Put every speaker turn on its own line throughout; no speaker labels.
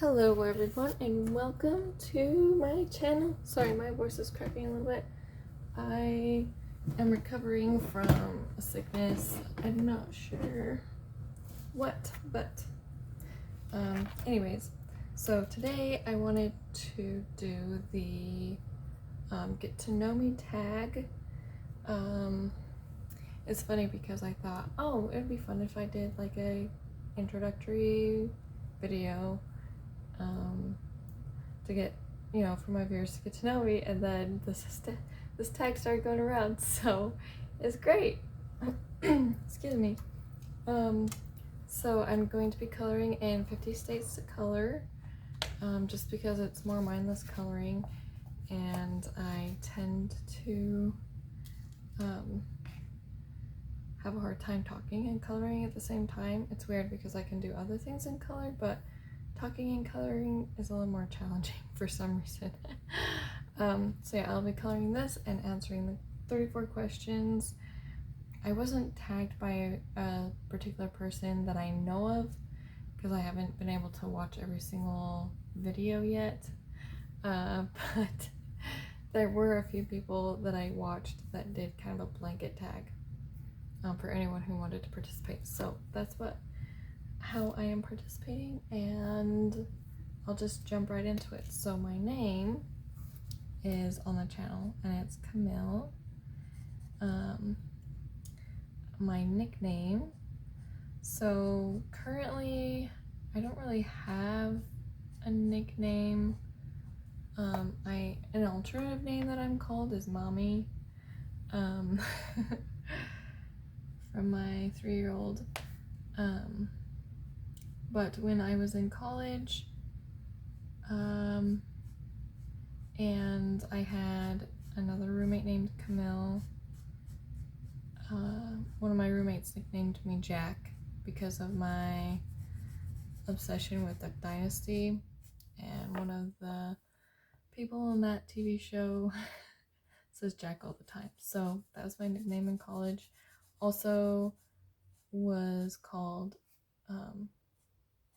Hello everyone and welcome to my channel. Sorry, my voice is cracking a little bit. I am recovering from a sickness. I'm not sure what, but anyways, so today I wanted to do the get to know me tag. It's funny because I thought, oh, it would be fun if I did like a introductory video to get, for my viewers to get to know me, and then this tag started going around, so it's great. Excuse me. So I'm going to be coloring in 50 States to Color, just because it's more mindless coloring, and I tend to have a hard time talking and coloring at the same time. It's weird because I can do other things in color, but talking and coloring is a little more challenging for some reason. So yeah, I'll be coloring this and answering the 34 questions. I wasn't tagged by a particular person that I know of because I haven't been able to watch every single video yet, but there were a few people that I watched that did kind of a blanket tag for anyone who wanted to participate. So that's how I am participating, and I'll just jump right into it. So my name is on the channel and it's Camille. My nickname, so currently I don't really have a nickname. An alternative name that I'm called is Mommy, from my 3-year-old. But when I was in college, and I had another roommate named Camille, one of my roommates nicknamed me Jack because of my obsession with Duck Dynasty, and one of the people on that TV show says Jack all the time. So that was my nickname in college. Also was called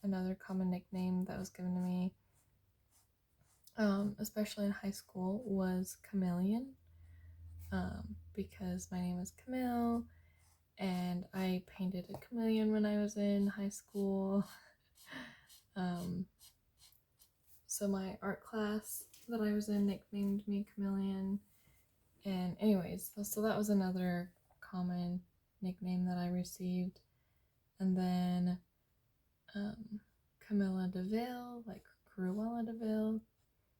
another common nickname that was given to me, especially in high school, was Chameleon, because my name is Camille and I painted a chameleon when I was in high school. So my art class that I was in nicknamed me Chameleon. And anyways, so that was another common nickname that I received. And then Camilla DeVille, like Cruella DeVille.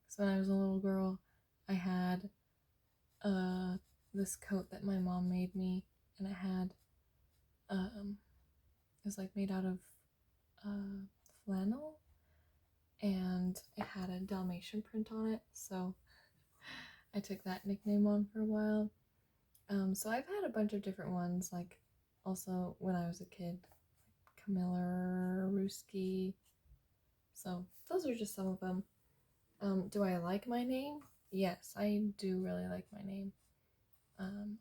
So when I was a little girl, I had this coat that my mom made me, and it had it was like made out of flannel, and it had a Dalmatian print on it, so I took that nickname on for a while. So I've had a bunch of different ones, like also when I was a kid, Camilla Ruski. So those are just some of them. Do I like my name? Yes, I do really like my name.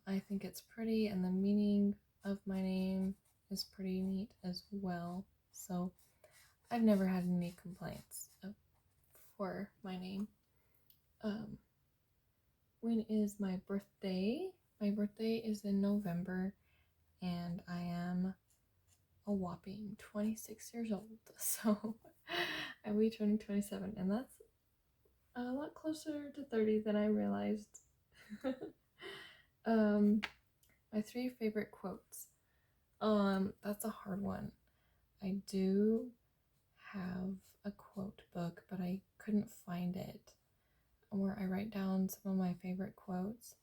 I think it's pretty, and the meaning of my name is pretty neat as well. So I've never had any complaints for my name. When is my birthday? My birthday is in November, and I am a whopping 26 years old. So I'll be turning 27, and that's a lot closer to 30 than I realized. My 3 favorite quotes. That's a hard one. I do have a quote book, but I couldn't find it where I write down some of my favorite quotes.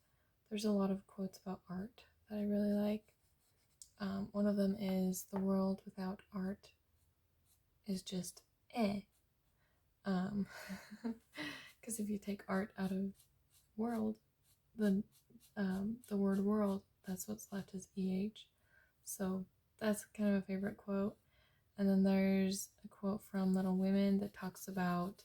There's a lot of quotes about art that I really like. One of them is, "The world without art is just eh." Because if you take art out of world, the word world, that's what's left is EH. So that's kind of a favorite quote. And then there's a quote from Little Women that talks about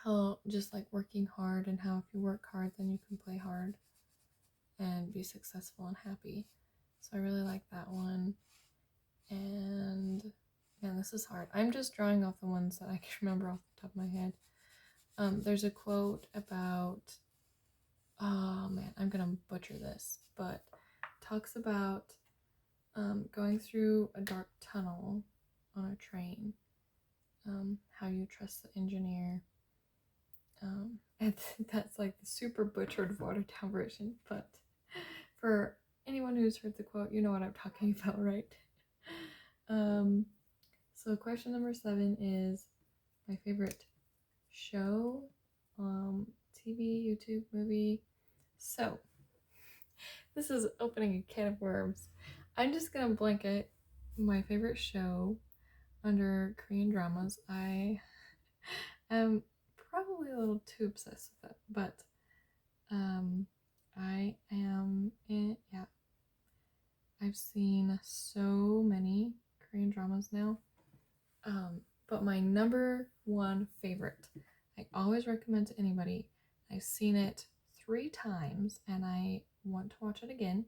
how just like working hard, and how if you work hard then you can play hard and be successful and happy. So I really like that one. And man, this is hard. I'm just drawing off the ones that I can remember off the top of my head. There's a quote about, oh man, I'm gonna butcher this, but talks about going through a dark tunnel on a train, how you trust the engineer. And that's like the super butchered, watered down version, but for anyone who's heard the quote, you know what I'm talking about, right? So question number 7 is my favorite show, TV, YouTube, movie. So this is opening a can of worms. I'm just gonna blanket my favorite show under Korean dramas. I am probably a little too obsessed with it, but I am yeah. I've seen so many Korean dramas now. But my number 1 favorite, I always recommend to anybody. I've seen it 3 times and I want to watch it again.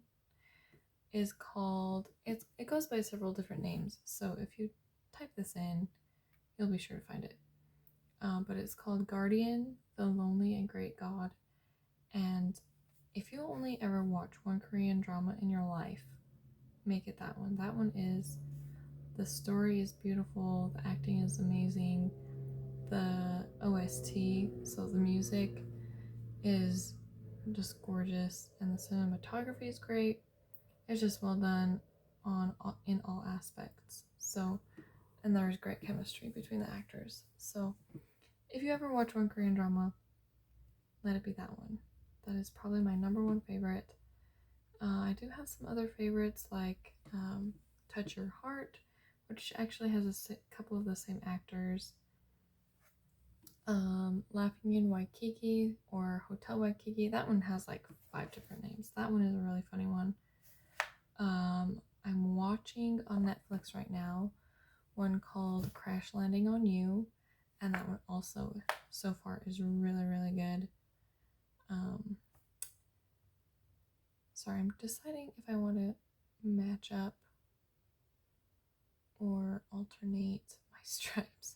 Is called, it goes by several different names. So if you type this in, you'll be sure to find it. But it's called Guardian, the Lonely and Great God. And if you only ever watch one Korean drama in your life, make it that one. That one is, the story is beautiful, the acting is amazing, the OST, so the music is just gorgeous, and the cinematography is great. It's just well done in all aspects. So, and there's great chemistry between the actors. So, if you ever watch one Korean drama, let it be that one. That is probably my number 1 favorite. I do have some other favorites like Touch Your Heart, which actually has a couple of the same actors. Laughing in Waikiki or Hotel Waikiki. That one has like 5 different names. That one is a really funny one. I'm watching on Netflix right now one called Crash Landing on You, and that one also so far is really, really good. Sorry, I'm deciding if I want to match up or alternate my stripes.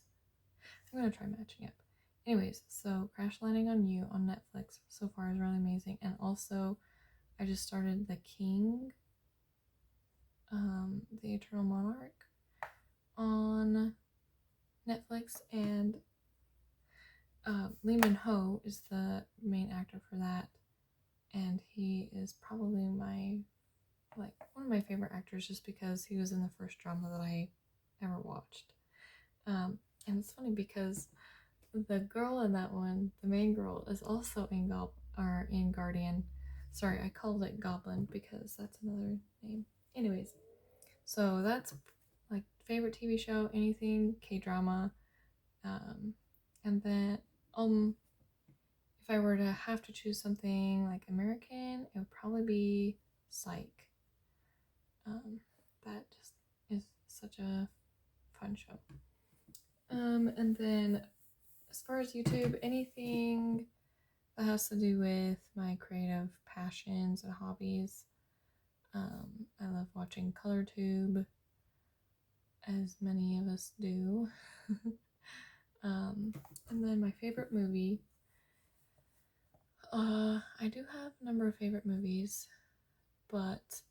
I'm gonna try matching up. Anyways, so Crash Landing on You on Netflix so far is really amazing, and also I just started The King, The Eternal Monarch on Netflix, and Lee Min-ho is the main actor for that, and he is probably one of my favorite actors just because he was in the first drama that I ever watched. And it's funny because the girl in that one, the main girl, is also in Guardian. Sorry, I called it Goblin because that's another name. Anyways, so that's like favorite TV show, anything K-drama. And then if I were to have to choose something like American, it would probably be Psych. That just is such a fun show. And then as far as YouTube, anything that has to do with my creative passions and hobbies. I love watching ColorTube, as many of us do. And then my favorite movie. I do have a number of favorite movies, but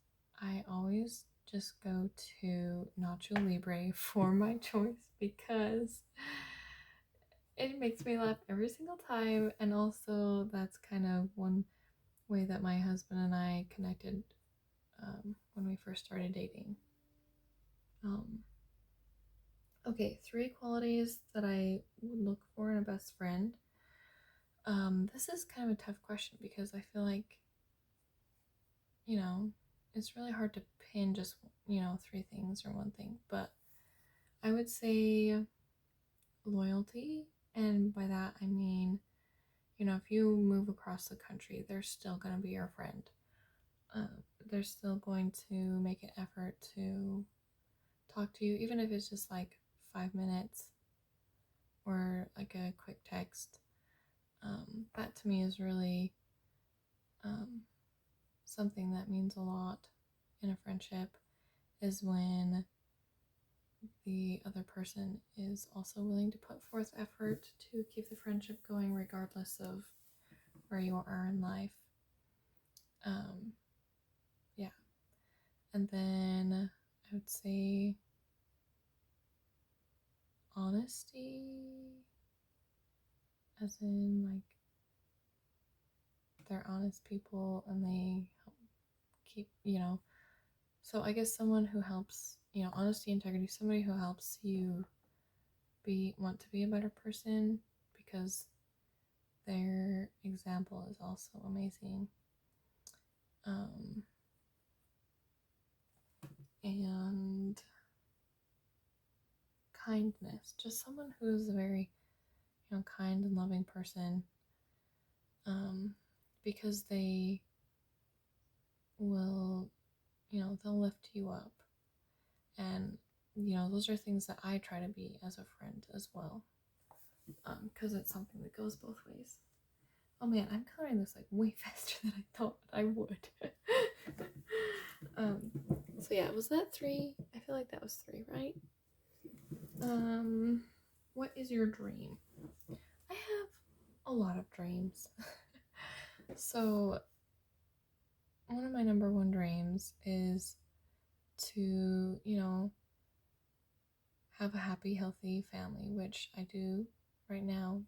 I always just go to Nacho Libre for my choice because it makes me laugh every single time, and also that's kind of one way that my husband and I connected when we first started dating. Okay, 3 qualities that I would look for in a best friend. This is kind of a tough question because I feel like, it's really hard to pin just, 3 things or 1 thing, but I would say loyalty, and by that I mean, if you move across the country, they're still going to be your friend. They're still going to make an effort to talk to you, even if it's just like 5 minutes or like a quick text. That to me is really something that means a lot in a friendship, is when the other person is also willing to put forth effort to keep the friendship going regardless of where you are in life. Yeah. And then I would say honesty, as in like they're honest people and they help keep, so I guess someone who helps, honesty, integrity, somebody who helps you want to be a better person because their example is also amazing. And kindness, just someone who's a very, kind and loving person, because they will, they'll lift you up. And, those are things that I try to be as a friend as well, because it's something that goes both ways. Oh man, I'm coloring this like way faster than I thought I would. So yeah, was that 3? I feel like that was 3, right? What is your dream? I have a lot of dreams. So one of my number one dreams is to, have a happy, healthy family, which I do right now.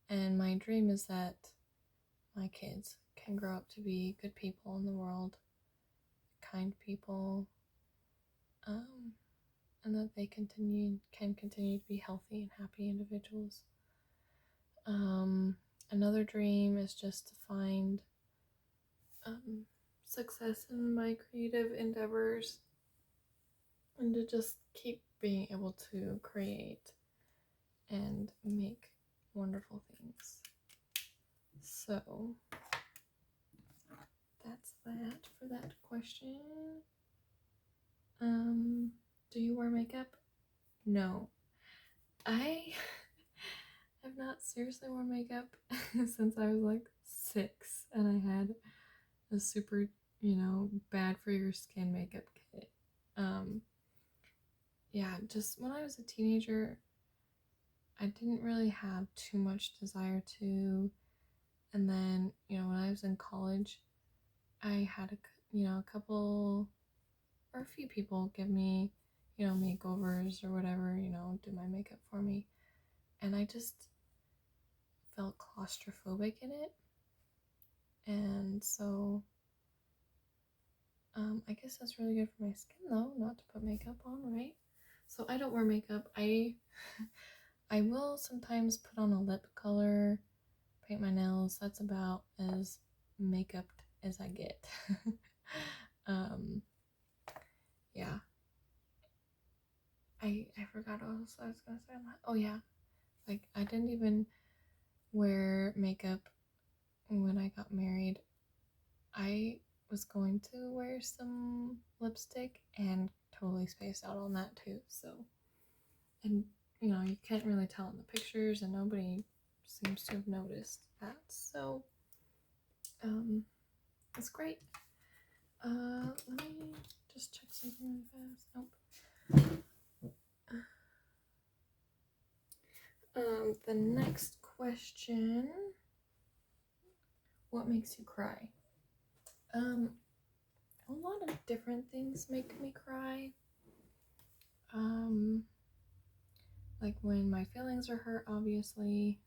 And my dream is that my kids can grow up to be good people in the world, kind people, and that they can continue to be healthy and happy individuals. Another dream is just to find success in my creative endeavors and to just keep being able to create and make wonderful things. So that's that for that question. Do you wear makeup? No. I have not seriously worn makeup since I was like 6 and I had a super, bad for your skin makeup kit. Yeah, just when I was a teenager, I didn't really have too much desire to. And then, when I was in college, I had a couple or a few people give me, makeovers or whatever, do my makeup for me. And I just felt claustrophobic in it. And so, I guess that's really good for my skin though, not to put makeup on, right? So I don't wear makeup. I will sometimes put on a lip color, paint my nails. That's about as makeup as I get. Yeah. I forgot what else I was gonna say on that. Oh yeah, like I didn't even wear makeup when I got married. I was going to wear some lipstick and totally spaced out on that too. So, and you can't really tell in the pictures, and nobody seems to have noticed that. So, that's great. Let me just check something really fast. Nope. The next question. What makes you cry? A lot of different things make me cry. Like when my feelings are hurt, obviously,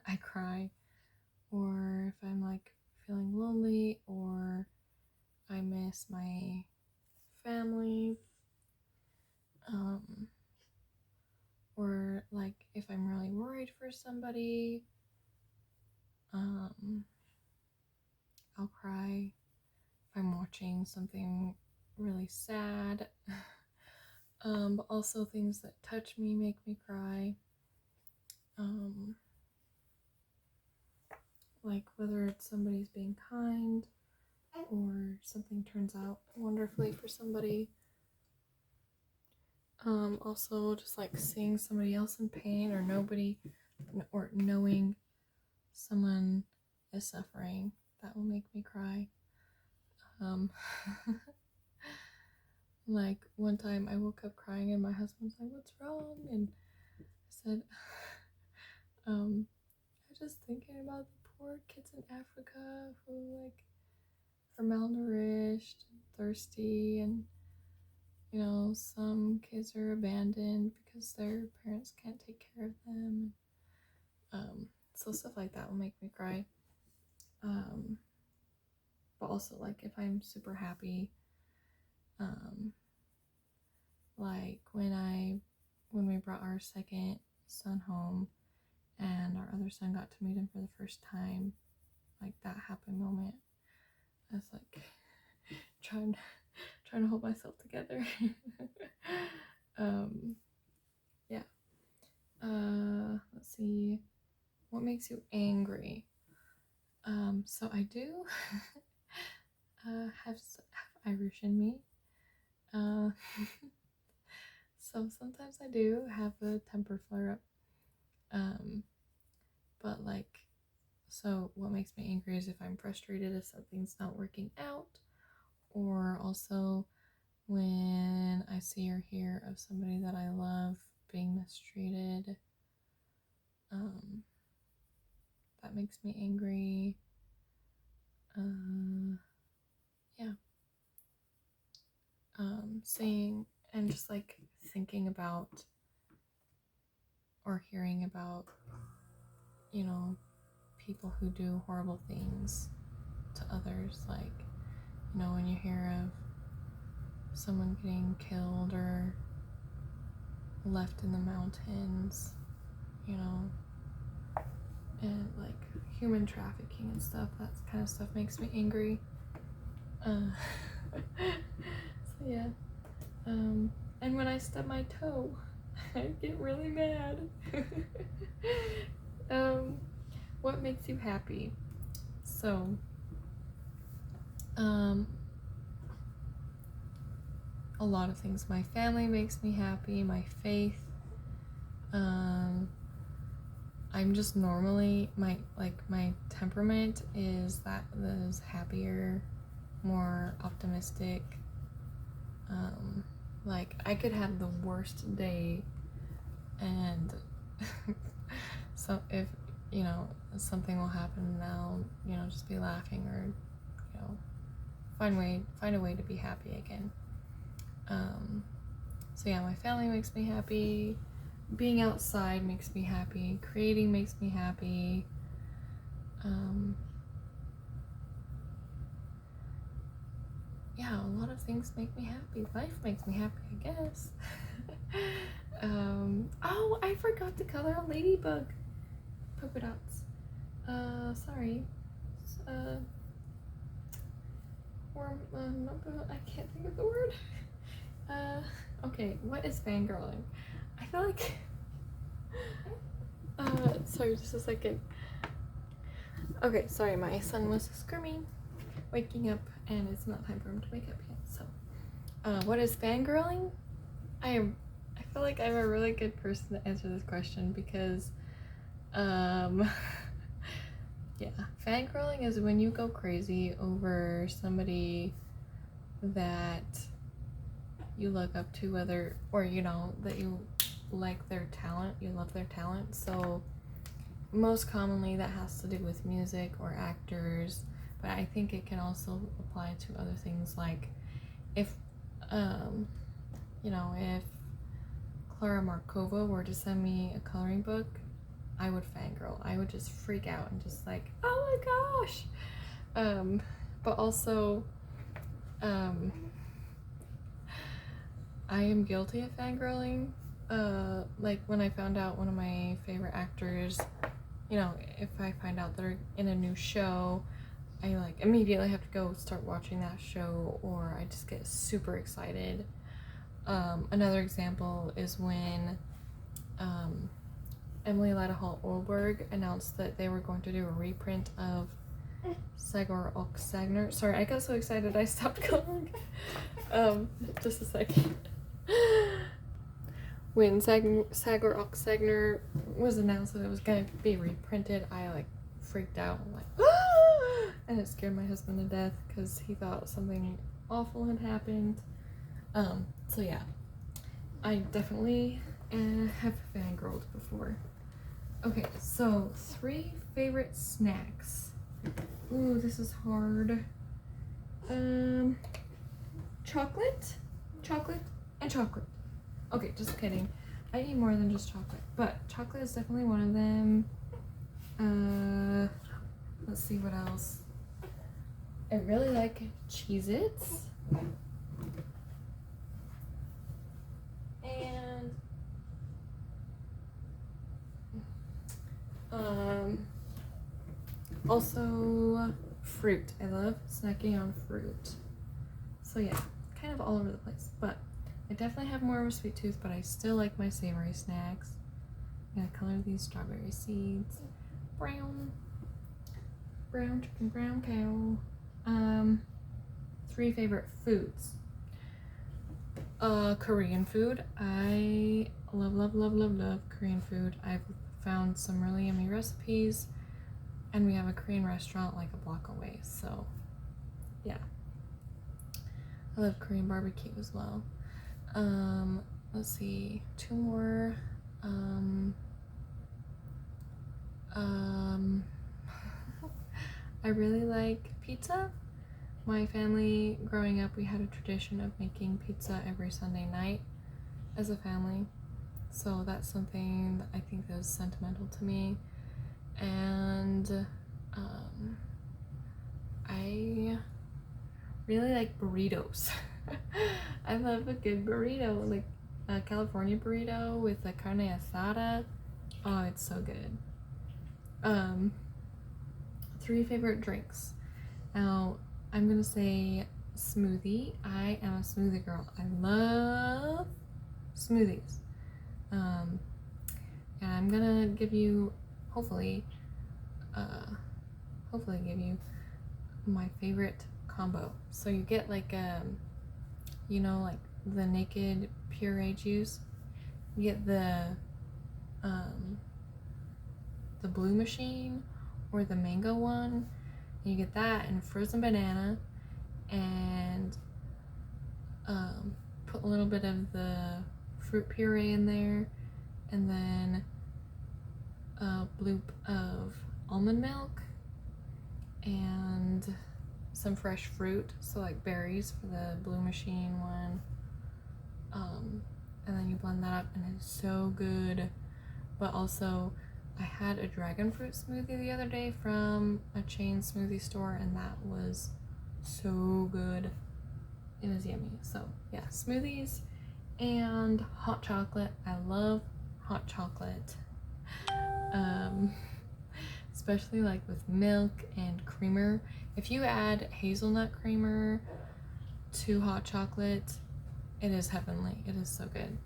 I cry. Or if I'm like feeling lonely or I miss my family. Or like if I'm really worried for somebody, I'll cry. If I'm watching something really sad. But also things that touch me make me cry. Like whether it's somebody's being kind or something turns out wonderfully for somebody. Also just like seeing somebody else in pain or knowing someone is suffering, that will make me cry. Like one time I woke up crying and my husband's like, "What's wrong?" And I said, I'm just thinking about the poor kids in Africa who like are malnourished and thirsty, and some kids are abandoned because their parents can't take care of them. So stuff like that will make me cry. But also like if I'm super happy, like when we brought our second son home and our other son got to meet him for the first time, like that happy moment, I was like trying to hold myself together. Yeah. Let's see. What makes you angry? So I do have Irish in me. So sometimes I do have a temper flare up. But like, so what makes me angry is if I'm frustrated if something's not working out, or also when I see or hear of somebody that I love being mistreated. That makes me angry. Yeah. Seeing and just like thinking about or hearing about, people who do horrible things to others. Like, when you hear of someone getting killed or left in the mountains, and like human trafficking and stuff, that kind of stuff makes me angry. So yeah. And when I stub my toe, I get really mad. What makes you happy? So, a lot of things. My family makes me happy, my faith. I'm just normally, my temperament is happier, more optimistic. Like I could have the worst day and so if something will happen and I'll just be laughing or find a way to be happy again. So yeah, my family makes me happy, being outside makes me happy, creating makes me happy. Yeah, a lot of things make me happy. Life makes me happy, I guess. Oh, I forgot to color a ladybug. Polka dots. Sorry. I can't think of the word. Okay, what is fangirling? I feel like... sorry, just a second. Okay, sorry, my son was screaming, waking up, and it's not time for him to wake up yet, so. What is fangirling? I feel like I'm a really good person to answer this question because, yeah, fangirling is when you go crazy over somebody that you look up to, whether, or that you like their talent, you love their talent. So most commonly that has to do with music or actors, but I think it can also apply to other things, like if if Clara Markova were to send me a coloring book, I would fangirl. I would just freak out and just like, oh my gosh. But also I am guilty of fangirling. Like when I found out one of my favorite actors, if I find out they're in a new show, I like immediately have to go start watching that show, or I just get super excited. Another example is when Emily Hall Olberg announced that they were going to do a reprint of Sagar och Sagner. Sorry, I got so excited I stopped coloring. Just a second. When Sagar och Sagner was announced that it was going to be reprinted, I like freaked out. I'm like, ah! And it scared my husband to death because he thought something awful had happened. So yeah, I definitely have fangirled before. Okay, so 3 favorite snacks. Ooh, this is hard. Chocolate, and chocolate. Okay, just kidding. I eat more than just chocolate, but chocolate is definitely one of them. Let's see what else. I really like Cheez-Its. And also fruit. I love snacking on fruit. So yeah, kind of all over the place. But I definitely have more of a sweet tooth, but I still like my savory snacks. I'm gonna color these strawberry seeds. Brown chicken, brown cow. 3 favorite foods. Korean food. I love Korean food. I've found some really yummy recipes, and we have a Korean restaurant like a block away, so yeah. I love Korean barbecue as well. Let's see, 2 more. I really like pizza. My family growing up, we had a tradition of making pizza every Sunday night as a family. So that's something that I think is sentimental to me. And I really like burritos. I love a good burrito, like a California burrito with a carne asada. Oh, it's so good. 3 favorite drinks. Now, I'm gonna say smoothie. I am a smoothie girl. I love smoothies. And I'm gonna give you, hopefully give you my favorite combo. So you get like like the naked puree juice. You get the blue machine or the mango one. And you get that and frozen banana, and put a little bit of the fruit puree in there, and then a bloop of almond milk and some fresh fruit, so like berries for the blue machine one, and then you blend that up and it's so good. But also I had a dragon fruit smoothie the other day from a chain smoothie store, and that was so good. It was yummy. So yeah, smoothies and hot chocolate. I love hot chocolate. Especially like with milk and creamer. If you add hazelnut creamer to hot chocolate, it is heavenly. It is so good.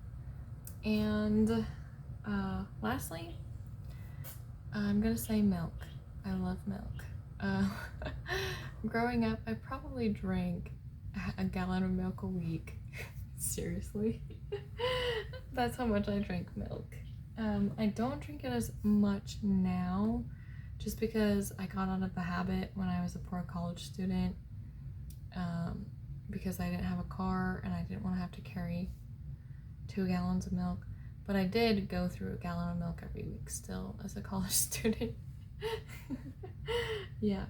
And lastly, I'm gonna say milk. I love milk. Growing up, I probably drank a gallon of milk a week. Seriously. That's how much I drink milk. I don't drink it as much now, just because I got out of the habit when I was a poor college student, because I didn't have a car and I didn't want to have to carry 2 gallons of milk. But I did go through a gallon of milk every week still as a college student. Yeah.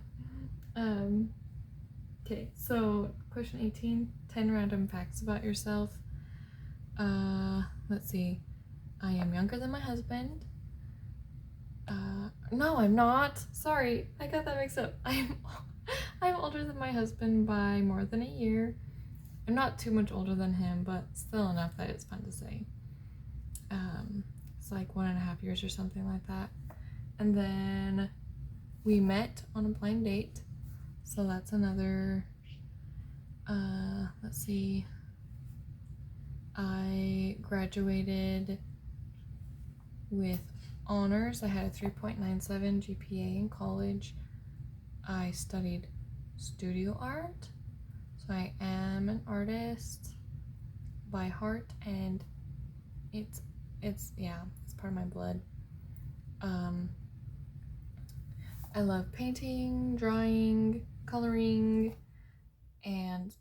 Okay, so question 18, 10 random facts about yourself. Let's see. I am younger than my husband. No, I'm not. Sorry, I got that mixed up. I'm older than my husband by more than a year. I'm not too much older than him, but still enough that it's fun to say. It's like 1.5 years or something like that. And then we met on a blind date. So that's another, let's see. I graduated with honors. I had a 3.97 GPA in college. I studied studio art. So I am an artist by heart, and it's part of my blood. I love painting, drawing, coloring, and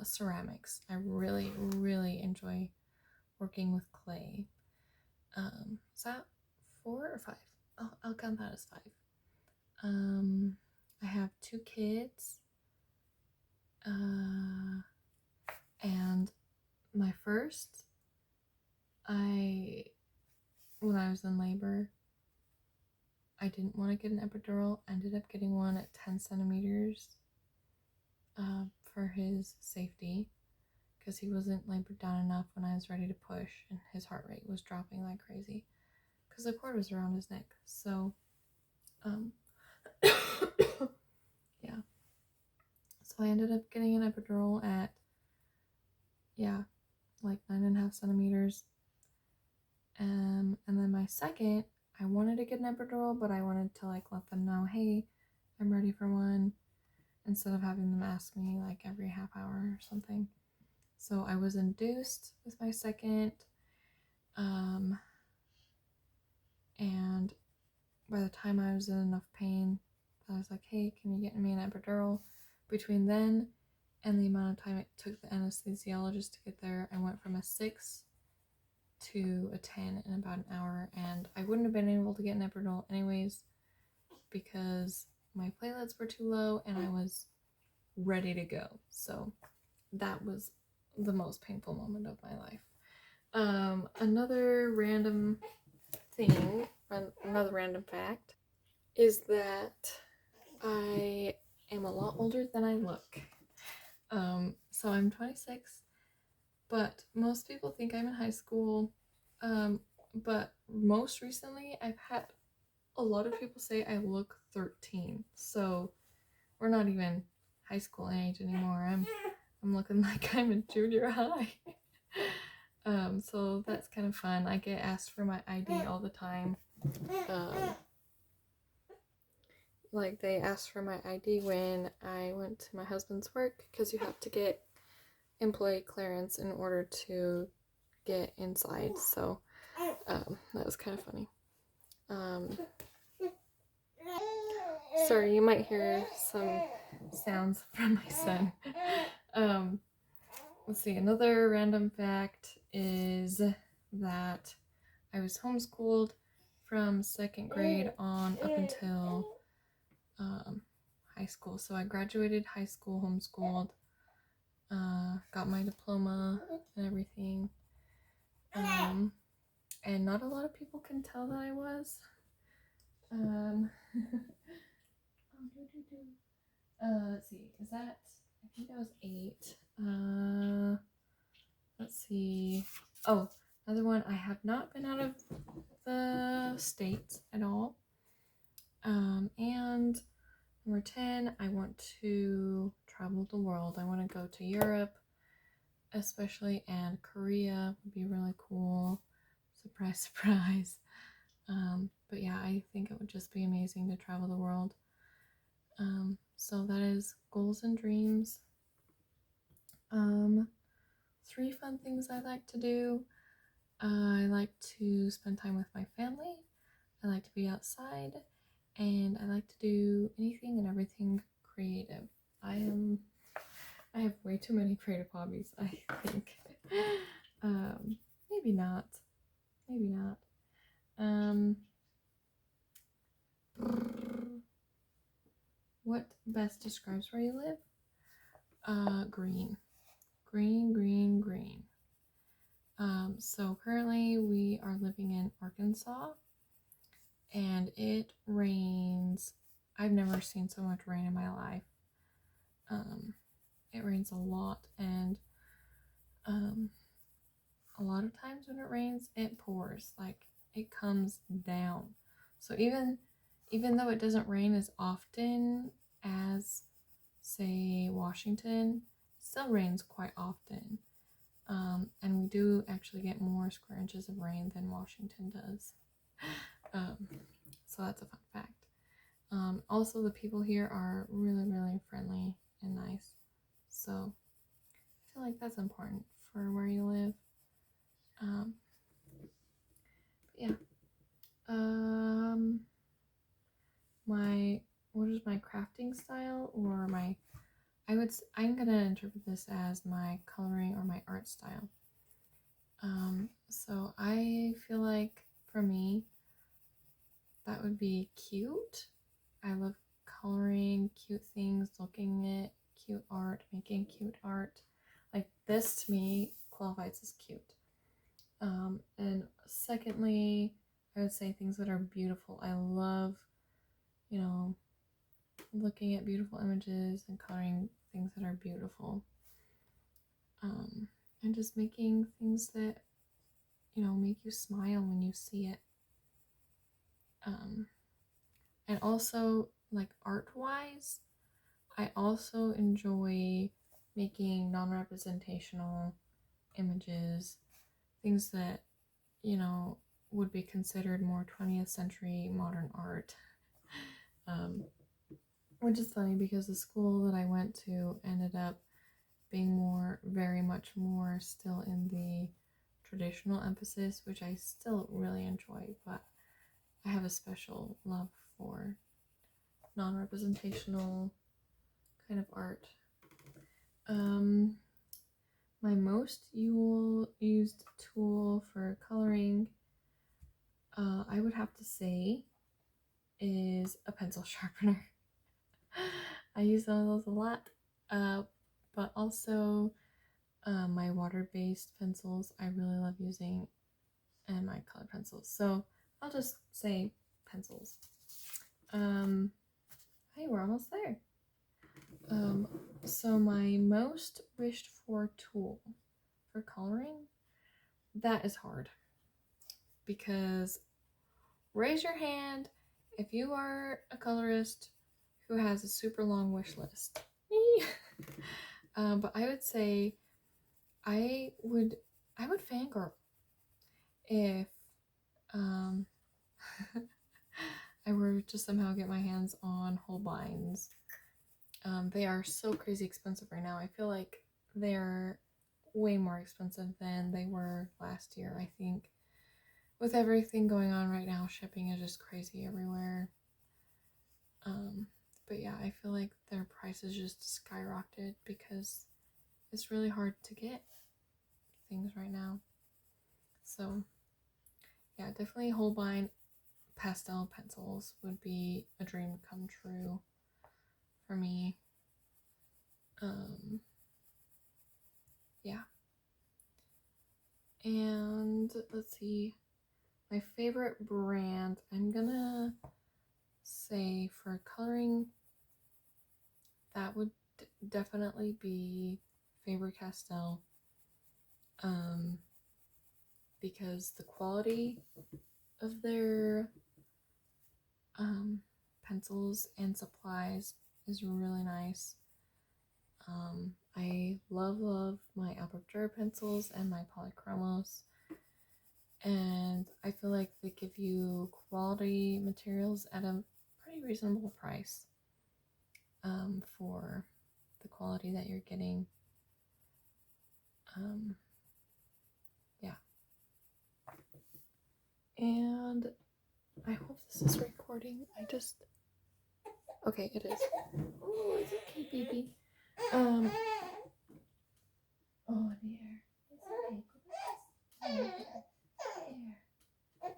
ceramics. I really, really enjoy working with clay. Is that 4 or 5? Oh, I'll count that as 5. I have 2 kids. And my first, when I was in labor, I didn't want to get an epidural. Ended up getting one at 10 centimeters for his safety, because he wasn't labored down enough when I was ready to push, and his heart rate was dropping like crazy because the cord was around his neck. So, yeah. So I ended up getting an epidural at, like 9.5 centimeters. And then my second, I wanted to get an epidural, but I wanted to like let them know, hey, I'm ready for one, instead of having them ask me like every half hour or something. So I was induced with my second, and by the time I was in enough pain, I was like, hey, can you get me an epidural? Between then and the amount of time it took the anesthesiologist to get there, I went from a 6 to a 10 in about an hour, and I wouldn't have been able to get an epidural anyways because my platelets were too low and I was ready to go. So that was the most painful moment of my life. Another random thing, another random fact, is that I am a lot older than I look. So I'm 26, but most people think I'm in high school. But most recently, I've had a lot of people say I look 13. So we're not even high school age anymore. I'm looking like I'm in junior high. So that's kind of fun. I get asked for my ID all the time. Like they asked for my ID when I went to my husband's work, because you have to get employee clearance in order to get inside. So that was kind of funny. Sorry, you might hear some sounds from my son. Let's see, another random fact is that I was homeschooled from 2nd grade on up until high school. So I graduated high school homeschooled, got my diploma and everything. And not a lot of people can tell that I was. Let's see, is that, I think that was 8. Let's see. Oh, another one, I have not been out of the States at all. And number 10, I want to travel the world. I want to go to Europe, especially, and Korea would be really cool. Surprise, surprise. But yeah, I think it would just be amazing to travel the world. So that is goals and dreams. 3 fun things I like to do. I like to spend time with my family. I like to be outside, and I like to do anything and everything creative. I have way too many creative hobbies, I think. Maybe not. What best describes where you live? Green. Green. So currently we are living in Arkansas, and it rains. I've never seen so much rain in my life. It rains a lot, and a lot of times when it rains, it pours. Like, it comes down. So even though it doesn't rain as often as, say, Washington, it still rains quite often. And we do actually get more square inches of rain than Washington does. So that's a fun fact. Also, the people here are really, really friendly and nice. So I feel like that's important for where you live. But yeah. What is my crafting style, or my I'm gonna interpret this as my coloring or my art style. So I feel like for me, that would be cute. I love coloring cute things, looking at cute art, making cute art. Like this to me qualifies as cute. And secondly, I would say things that are beautiful. I love, looking at beautiful images and coloring things that are beautiful. And just making things that, make you smile when you see it. And also, like art wise, I also enjoy making non representational images, things that, would be considered more 20th century modern art. Which is funny because the school that I went to ended up being very much more still in the traditional emphasis, which I still really enjoy, but I have a special love for non-representational kind of art. My most used tool for coloring, I would have to say, is a pencil sharpener. I use one of those a lot, but also my water-based pencils I really love using, and my colored pencils. So I'll just say pencils. Hey, we're almost there. So my most wished for tool for coloring, that is hard, because raise your hand if you are a colorist who has a super long wish list. But I would say I would fangirl if I were to somehow get my hands on Holbein's. They are so crazy expensive right now. I feel like they're way more expensive than they were last year. I think with everything going on right now, shipping is just crazy everywhere. But yeah, I feel like their prices just skyrocketed because it's really hard to get things right now. So yeah, definitely Holbein pastel pencils would be a dream come true for me. Yeah. And let's see, my favorite brand, I'm gonna say for coloring, that would definitely be Faber-Castell, because the quality of their pencils and supplies is really nice. I love my Aperture pencils and my Polychromos, and I feel like they give you quality materials at a pretty reasonable price for the quality that you're getting. Yeah. And I hope this is recording. Okay, it is. Oh, it's okay, baby. Oh dear. It's okay. There.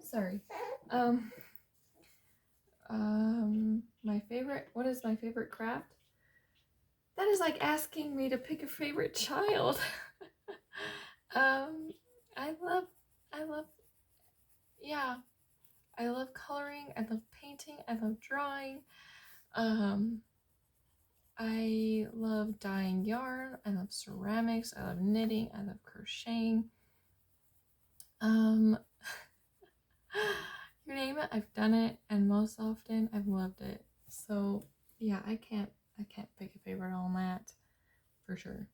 Sorry. What is my favorite craft? That is like asking me to pick a favorite child. I love coloring, I love painting, I love drawing. I love dyeing yarn, I love ceramics, I love knitting, I love crocheting. You name it, I've done it, and most often I've loved it. So yeah, I can't pick a favorite on that for sure.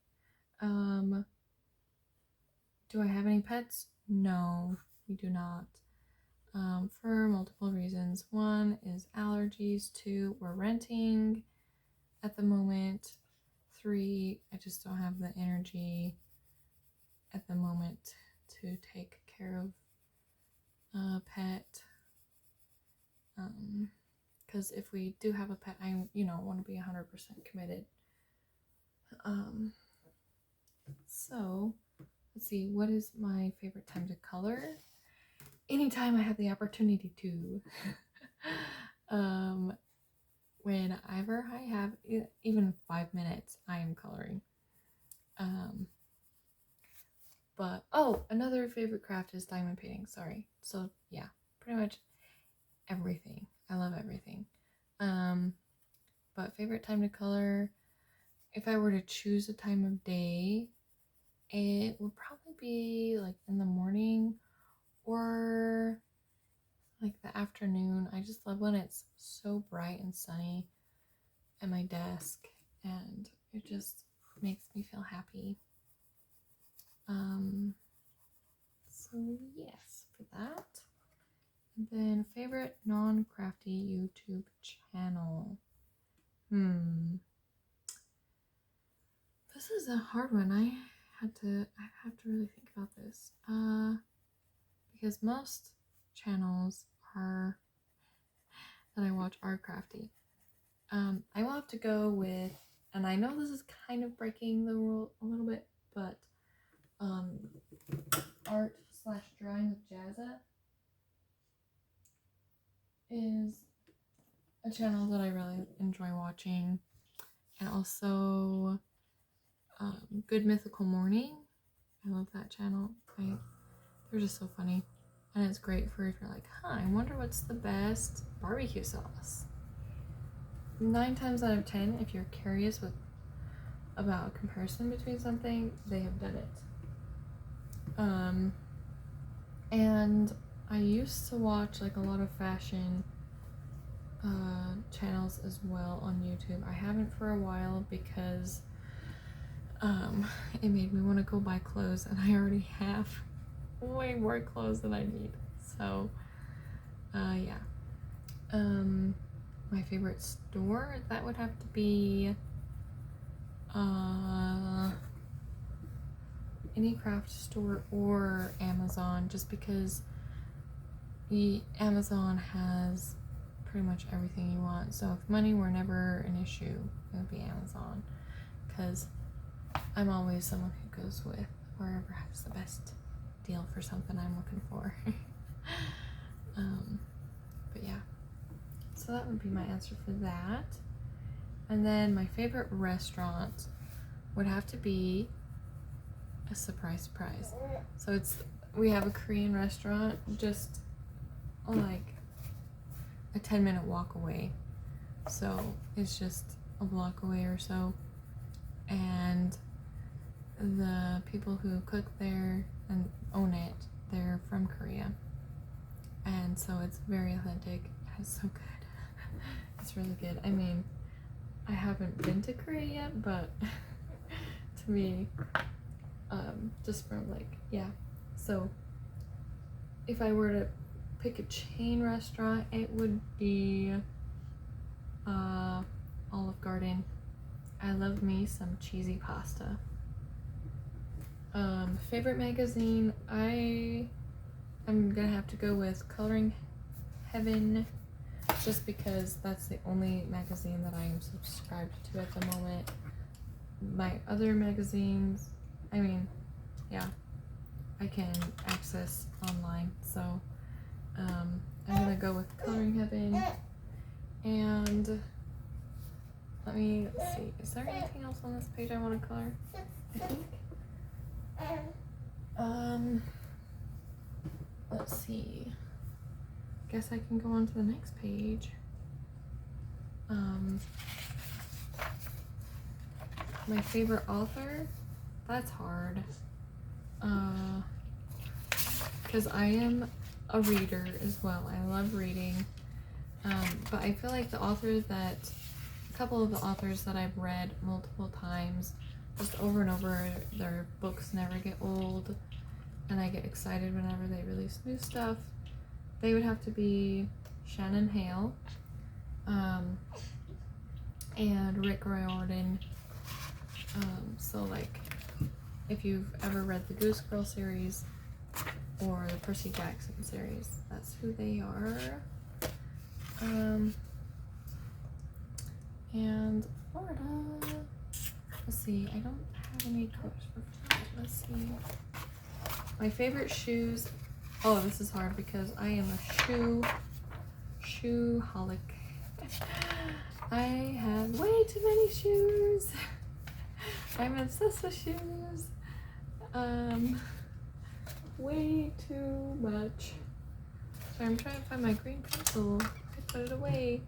Do I have any pets? No, we do not. For multiple reasons. One is allergies. Two, we're renting at the moment. Three, I just don't have the energy at the moment to take care of a pet. Because if we do have a pet, I want to be 100% committed. So let's see, what is my favorite time to color? Anytime I have the opportunity to. Whenever I have even 5 minutes, I am coloring. But another favorite craft is diamond painting. Sorry. So yeah, pretty much everything. I love everything. But favorite time to color, if I were to choose a time of day, it would probably be like in the morning or like the afternoon. I just love when it's so bright and sunny at my desk, and it just makes me feel happy. So yes, for that. And then favorite non-crafty YouTube channel. This is a hard one. I have to really think about this. Because most channels that I watch are crafty. I will have to go with, and I know this is kind of breaking the rule a little bit, but art/drawing with Jazza is a channel that I really enjoy watching. And also Good Mythical Morning. I love that channel. They're just so funny. And it's great for if you're like, I wonder what's the best barbecue sauce. 9 times out of 10, if you're curious about a comparison between something, they have done it. And I used to watch like a lot of fashion channels as well on YouTube. I haven't for a while because it made me want to go buy clothes, and I already have way more clothes than I need. So yeah. My favorite store, that would have to be any craft store or Amazon, just because Amazon has pretty much everything you want. So if money were never an issue, it would be Amazon, because I'm always someone who goes with wherever has the best deal for something I'm looking for. But yeah, so that would be my answer for that. And then my favorite restaurant would have to be a surprise. So we have a Korean restaurant just like a 10-minute walk away. So it's just a block away or so. And the people who cook there and own it, they're from Korea. And so it's very authentic. It's so good. It's really good. I mean, I haven't been to Korea yet, but to me, just from like, yeah. So if I were to pick a chain restaurant, it would be Olive Garden. I love me some cheesy pasta. Favorite magazine, I'm gonna have to go with Coloring Heaven, just because that's the only magazine that I am subscribed to at the moment. My other magazines, I mean, yeah, I can access online, so I'm gonna go with Coloring Heaven. And let me see, is there anything else on this page I want to color? I think. Let's see. Guess I can go on to the next page. My favorite author? That's hard. Because I am a reader as well. I love reading. But I feel like a couple of the authors that I've read multiple times, just over and over, their books never get old, and I get excited whenever they release new stuff. They would have to be Shannon Hale, and Rick Riordan. So like, if you've ever read the Goose Girl series or the Percy Jackson series, that's who they are. And Florida. Let's see, I don't have any colors for fall. Let's see. My favorite shoes. Oh, this is hard because I am a shoe-holic. I have way too many shoes. I'm obsessed with shoes. Way too much. So I'm trying to find my green pencil. I put it away.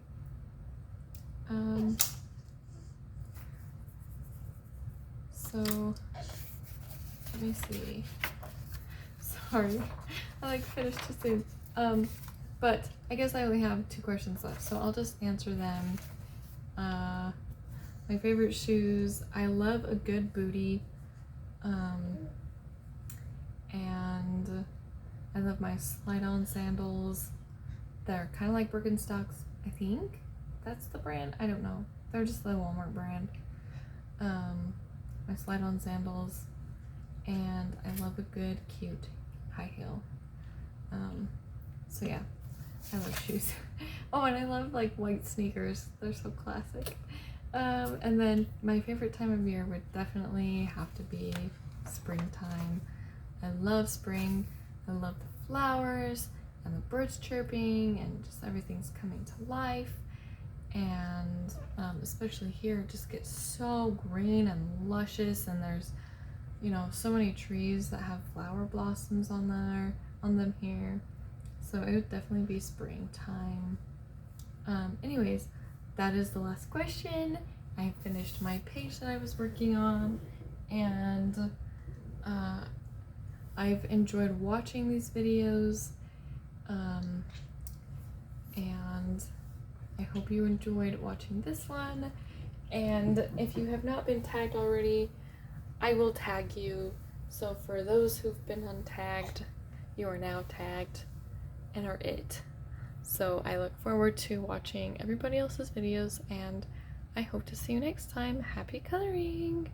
So let me see. Sorry, I like finished too soon. But I guess I only have 2 questions left, so I'll just answer them. My favorite shoes. I love a good booty. And I love my slide-on sandals. They're kind of like Birkenstocks, I think. That's the brand. I don't know. They're just the Walmart brand. My slide-on sandals. And I love a good, cute high heel. So yeah, I love shoes. Oh, and I love like white sneakers. They're so classic. And then my favorite time of year would definitely have to be springtime. I love spring. I love the flowers and the birds chirping and just everything's coming to life. And especially here, it just gets so green and luscious, and there's, you know, so many trees that have flower blossoms on them here. So it would definitely be springtime. Anyways, that is the last question. I finished my page that I was working on, and I've enjoyed watching these videos, and I hope you enjoyed watching this one. And if you have not been tagged already, I will tag you. So for those who've been untagged, you are now tagged and are it. So I look forward to watching everybody else's videos, and I hope to see you next time. Happy coloring!